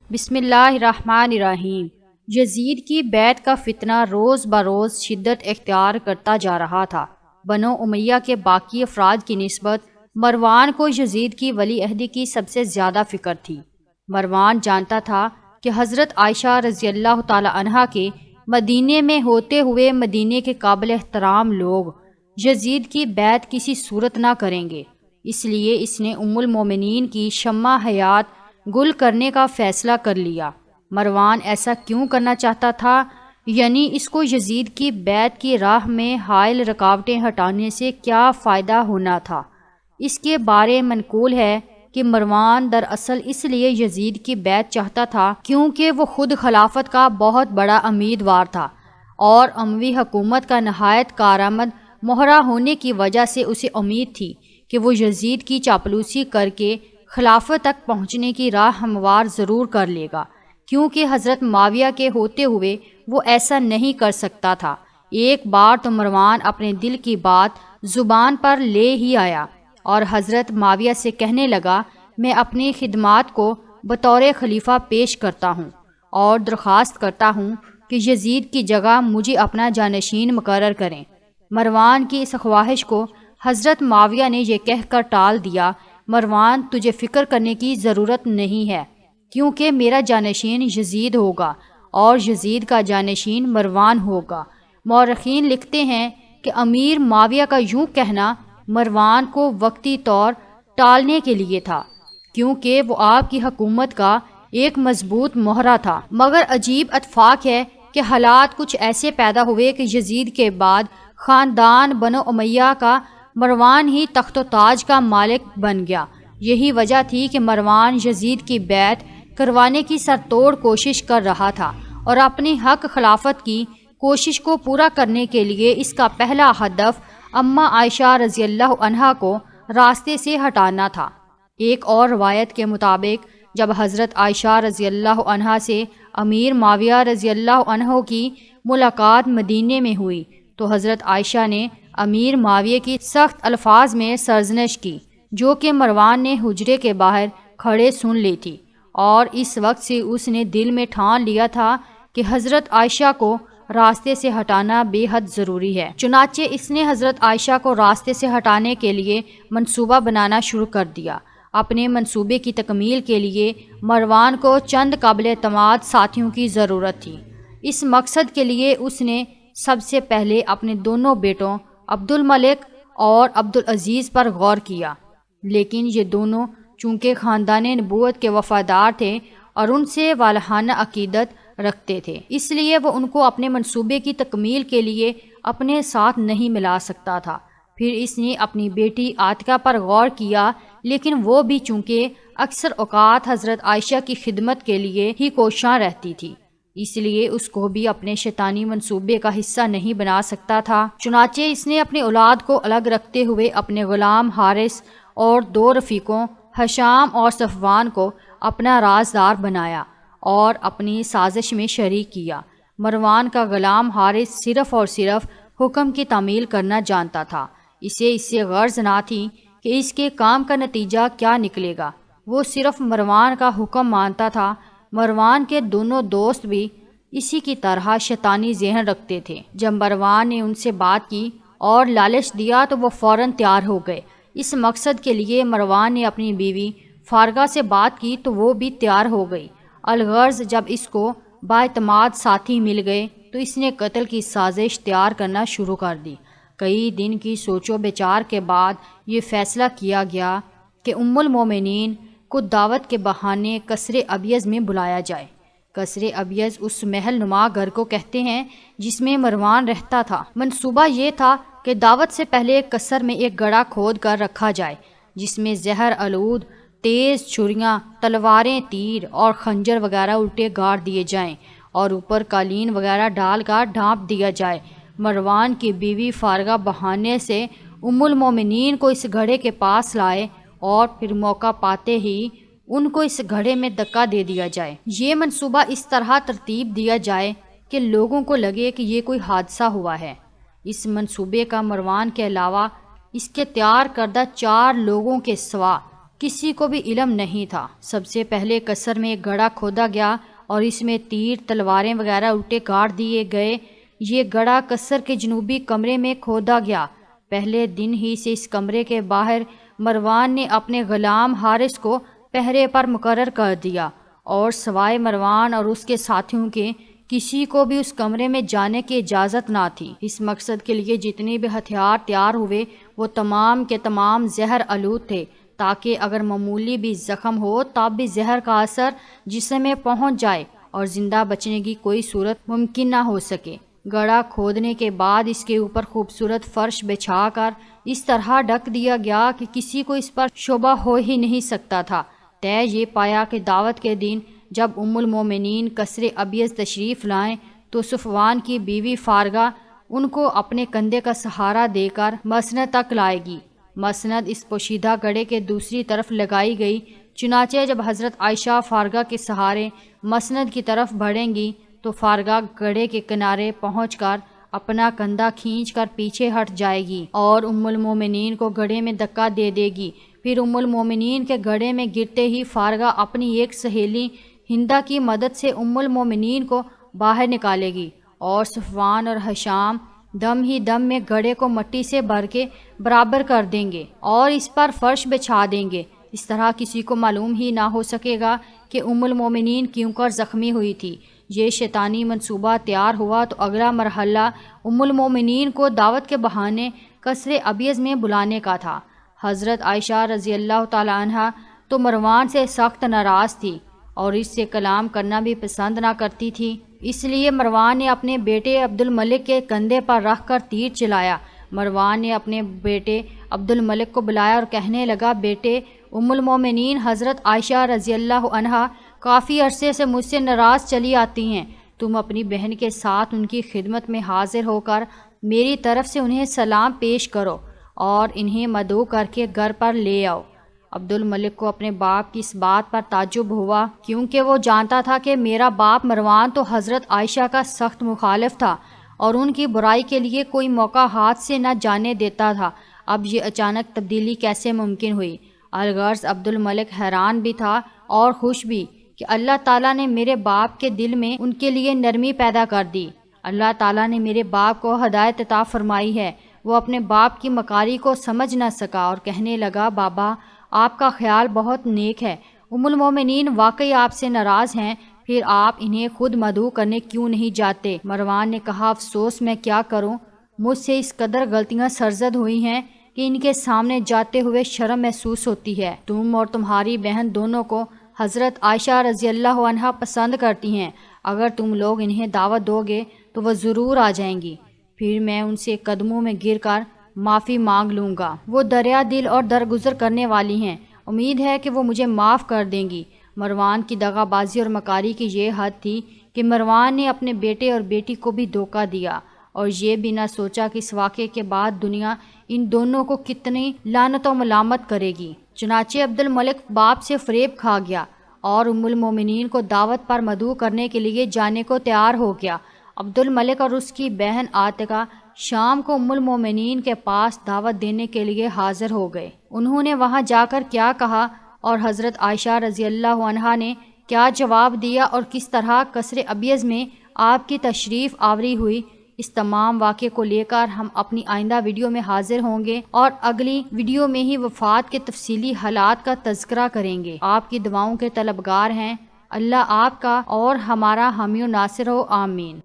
بسم اللہ الرحمن الرحیم۔ یزید کی بیعت کا فتنہ روز بروز شدت اختیار کرتا جا رہا تھا۔ بنو امیہ کے باقی افراد کی نسبت مروان کو یزید کی ولی عہدی کی سب سے زیادہ فکر تھی۔ مروان جانتا تھا کہ حضرت عائشہ رضی اللہ تعالی عنہا کے مدینے میں ہوتے ہوئے مدینے کے قابل احترام لوگ یزید کی بیعت کسی صورت نہ کریں گے، اس لیے اس نے ام المومنین کی شمع حیات گل کرنے کا فیصلہ کر لیا۔ مروان ایسا کیوں کرنا چاہتا تھا؟ یعنی اس کو یزید کی بیعت کی راہ میں حائل رکاوٹیں ہٹانے سے کیا فائدہ ہونا تھا؟ اس کے بارے منقول ہے کہ مروان دراصل اس لیے یزید کی بیعت چاہتا تھا کیونکہ وہ خود خلافت کا بہت بڑا امیدوار تھا اور اموی حکومت کا نہایت کارآمد مہرہ ہونے کی وجہ سے اسے امید تھی کہ وہ یزید کی چاپلوسی کر کے خلافت تک پہنچنے کی راہ ہموار ضرور کر لے گا، کیونکہ حضرت معاویہ کے ہوتے ہوئے وہ ایسا نہیں کر سکتا تھا۔ ایک بار تو مروان اپنے دل کی بات زبان پر لے ہی آیا اور حضرت معاویہ سے کہنے لگا، میں اپنی خدمات کو بطور خلیفہ پیش کرتا ہوں اور درخواست کرتا ہوں کہ یزید کی جگہ مجھے اپنا جانشین مقرر کریں۔ مروان کی اس خواہش کو حضرت معاویہ نے یہ کہہ کر ٹال دیا، مروان تجھے فکر کرنے کی ضرورت نہیں ہے، کیونکہ میرا جانشین یزید ہوگا اور یزید کا جانشین مروان ہوگا۔ مورخین لکھتے ہیں کہ امیر معاویہ کا یوں کہنا مروان کو وقتی طور ٹالنے کے لیے تھا، کیونکہ وہ آپ کی حکومت کا ایک مضبوط مہرہ تھا۔ مگر عجیب اتفاق ہے کہ حالات کچھ ایسے پیدا ہوئے کہ یزید کے بعد خاندان بنو امیہ کا مروان ہی تخت و تاج کا مالک بن گیا۔ یہی وجہ تھی کہ مروان یزید کی بیعت کروانے کی سرتوڑ کوشش کر رہا تھا اور اپنی حق خلافت کی کوشش کو پورا کرنے کے لیے اس کا پہلا ہدف اماں عائشہ رضی اللہ عنہا کو راستے سے ہٹانا تھا۔ ایک اور روایت کے مطابق جب حضرت عائشہ رضی اللہ عنہا سے امیر معاویہ رضی اللہ عنہ کی ملاقات مدینے میں ہوئی تو حضرت عائشہ نے امیر معاویہ کی سخت الفاظ میں سرزنش کی، جو کہ مروان نے حجرے کے باہر کھڑے سن لی تھی، اور اس وقت سے اس نے دل میں ٹھان لیا تھا کہ حضرت عائشہ کو راستے سے ہٹانا بے حد ضروری ہے۔ چنانچہ اس نے حضرت عائشہ کو راستے سے ہٹانے کے لیے منصوبہ بنانا شروع کر دیا۔ اپنے منصوبے کی تکمیل کے لیے مروان کو چند قابل اعتماد ساتھیوں کی ضرورت تھی۔ اس مقصد کے لیے اس نے سب سے پہلے اپنے دونوں بیٹوں عبد الملک اور عبد العزیز پر غور کیا، لیکن یہ دونوں چونکہ خاندان نبوت کے وفادار تھے اور ان سے والہانہ عقیدت رکھتے تھے، اس لیے وہ ان کو اپنے منصوبے کی تکمیل کے لیے اپنے ساتھ نہیں ملا سکتا تھا۔ پھر اس نے اپنی بیٹی عاتکہ پر غور کیا، لیکن وہ بھی چونکہ اکثر اوقات حضرت عائشہ کی خدمت کے لیے ہی کوشاں رہتی تھی، اس لیے اس کو بھی اپنے شیطانی منصوبے کا حصہ نہیں بنا سکتا تھا۔ چنانچہ اس نے اپنی اولاد کو الگ رکھتے ہوئے اپنے غلام حارث اور دو رفیقوں ہشام اور صفوان کو اپنا رازدار بنایا اور اپنی سازش میں شریک کیا۔ مروان کا غلام حارث صرف اور صرف حکم کی تعمیل کرنا جانتا تھا، اسے اس سے غرض نہ تھی کہ اس کے کام کا نتیجہ کیا نکلے گا، وہ صرف مروان کا حکم مانتا تھا۔ مروان کے دونوں دوست بھی اسی کی طرح شیطانی ذہن رکھتے تھے۔ جب مروان نے ان سے بات کی اور لالچ دیا تو وہ فوراً تیار ہو گئے۔ اس مقصد کے لیے مروان نے اپنی بیوی فارغہ سے بات کی تو وہ بھی تیار ہو گئی۔ الغرض جب اس کو بااعتماد ساتھی مل گئے تو اس نے قتل کی سازش تیار کرنا شروع کر دی۔ کئی دن کی سوچ و بچار کے بعد یہ فیصلہ کیا گیا کہ ام المومنین کو دعوت کے بہانے قصر ابیض میں بلایا جائے۔ قصر ابیض اس محل نما گھر کو کہتے ہیں جس میں مروان رہتا تھا۔ منصوبہ یہ تھا کہ دعوت سے پہلے قصر میں ایک گڑھا کھود کر رکھا جائے جس میں زہر آلود تیز چھریاں، تلواریں، تیر اور خنجر وغیرہ الٹے گاڑ دیے جائیں اور اوپر قالین وغیرہ ڈال کر ڈھانپ دیا جائے۔ مروان کی بیوی فارغہ بہانے سے ام المومنین کو اس گھڑے کے پاس لائے اور پھر موقع پاتے ہی ان کو اس گھڑے میں دھکا دے دیا جائے۔ یہ منصوبہ اس طرح ترتیب دیا جائے کہ لوگوں کو لگے کہ یہ کوئی حادثہ ہوا ہے۔ اس منصوبے کا مروان کے علاوہ اس کے تیار کردہ 4 لوگوں کے سوا کسی کو بھی علم نہیں تھا۔ سب سے پہلے قصر میں ایک گڑھا کھودا گیا اور اس میں تیر، تلواریں وغیرہ الٹے گاڑ دیے گئے۔ یہ گڑھا قصر کے جنوبی کمرے میں کھودا گیا۔ پہلے دن ہی سے اس کمرے کے باہر مروان نے اپنے غلام حارث کو پہرے پر مقرر کر دیا اور سوائے مروان اور اس کے ساتھیوں کے کسی کو بھی اس کمرے میں جانے کی اجازت نہ تھی۔ اس مقصد کے لیے جتنے بھی ہتھیار تیار ہوئے وہ تمام کے تمام زہر آلود تھے، تاکہ اگر معمولی بھی زخم ہو تب بھی زہر کا اثر جسم میں پہنچ جائے اور زندہ بچنے کی کوئی صورت ممکن نہ ہو سکے۔ گڑھا کھودنے کے بعد اس کے اوپر خوبصورت فرش بچھا کر اس طرح ڈھک دیا گیا کہ کسی کو اس پر شبہ ہو ہی نہیں سکتا تھا۔ طے یہ پایا کہ دعوت کے دن جب ام المومنین قصر ابیض تشریف لائیں تو صفوان کی بیوی فارغہ ان کو اپنے کندھے کا سہارا دے کر مسند تک لائے گی۔ مسند اس پوشیدہ گڑھے کے دوسری طرف لگائی گئی، چنانچہ جب حضرت عائشہ فارغہ کے سہارے مسند کی طرف بڑھیں گی تو فارغہ گڑھے کے کنارے پہنچ کر اپنا کندھا کھینچ کر پیچھے ہٹ جائے گی اور ام المومنین کو گڑھے میں دھکا دے دے گی۔ پھر ام المومنین کے گڑھے میں گرتے ہی فارغہ اپنی ایک سہیلی ہندہ کی مدد سے ام المومنین کو باہر نکالے گی اور صفوان اور ہشام دم ہی دم میں گڑھے کو مٹی سے بھر کے برابر کر دیں گے اور اس پر فرش بچھا دیں گے۔ اس طرح کسی کو معلوم ہی نہ ہو سکے گا کہ ام المومنین کیوں کر زخمی ہوئی تھی۔ یہ شیطانی منصوبہ تیار ہوا تو اگلا مرحلہ ام المومنین کو دعوت کے بہانے قصر ابیض میں بلانے کا تھا۔ حضرت عائشہ رضی اللہ تعالی عنہ تو مروان سے سخت ناراض تھی اور اس سے کلام کرنا بھی پسند نہ کرتی تھی، اس لیے مروان نے اپنے بیٹے عبد الملک کے کندھے پر رکھ کر تیر چلایا۔ مروان نے اپنے بیٹے عبد الملک کو بلایا اور کہنے لگا، بیٹے ام المومنین حضرت عائشہ رضی اللہ عنہا کافی عرصے سے مجھ سے ناراض چلی آتی ہیں، تم اپنی بہن کے ساتھ ان کی خدمت میں حاضر ہو کر میری طرف سے انہیں سلام پیش کرو اور انہیں مدعو کر کے گھر پر لے آؤ۔ عبد الملک کو اپنے باپ کی اس بات پر تعجب ہوا، کیونکہ وہ جانتا تھا کہ میرا باپ مروان تو حضرت عائشہ کا سخت مخالف تھا اور ان کی برائی کے لیے کوئی موقع ہاتھ سے نہ جانے دیتا تھا۔ اب یہ اچانک تبدیلی کیسے ممکن ہوئی؟ الغرض عبد الملک حیران بھی تھا اور خوش بھی کہ اللہ تعالیٰ نے میرے باپ کے دل میں ان کے لیے نرمی پیدا کر دی۔ اللہ تعالیٰ نے میرے باپ کو ہدایت عطا فرمائی ہے۔ وہ اپنے باپ کی مکاری کو سمجھ نہ سکا اور کہنے لگا، بابا آپ کا خیال بہت نیک ہے، ام المومنین واقعی آپ سے ناراض ہیں، پھر آپ انہیں خود مدعو کرنے کیوں نہیں جاتے؟ مروان نے کہا، افسوس میں کیا کروں، مجھ سے اس قدر غلطیاں سرزد ہوئی ہیں کہ ان کے سامنے جاتے ہوئے شرم محسوس ہوتی ہے۔ تم اور تمہاری بہن دونوں کو حضرت عائشہ رضی اللہ عنہا پسند کرتی ہیں، اگر تم لوگ انہیں دعوت دو گے تو وہ ضرور آ جائیں گی، پھر میں ان سے قدموں میں گر کر معافی مانگ لوں گا۔ وہ دریا دل اور درگزر کرنے والی ہیں، امید ہے کہ وہ مجھے معاف کر دیں گی۔ مروان کی دغا بازی اور مکاری کی یہ حد تھی کہ مروان نے اپنے بیٹے اور بیٹی کو بھی دھوکہ دیا اور یہ بھی نہ سوچا کہ اس واقعے کے بعد دنیا ان دونوں کو کتنی لعنت و ملامت کرے گی۔ چنانچہ عبد الملک باپ سے فریب کھا گیا اور ام المومنین کو دعوت پر مدعو کرنے کے لیے جانے کو تیار ہو گیا۔ عبد الملک اور اس کی بہن عاتقہ شام کو ام المومنین کے پاس دعوت دینے کے لیے حاضر ہو گئے۔ انہوں نے وہاں جا کر کیا کہا اور حضرت عائشہ رضی اللہ عنہا نے کیا جواب دیا اور کس طرح قصر ابیض میں آپ کی تشریف آوری ہوئی، اس تمام واقعے کو لے کر ہم اپنی آئندہ ویڈیو میں حاضر ہوں گے اور اگلی ویڈیو میں ہی وفات کے تفصیلی حالات کا تذکرہ کریں گے۔ آپ کی دعاؤں کے طلبگار ہیں۔ اللہ آپ کا اور ہمارا حامی و ناصر ہو، آمین۔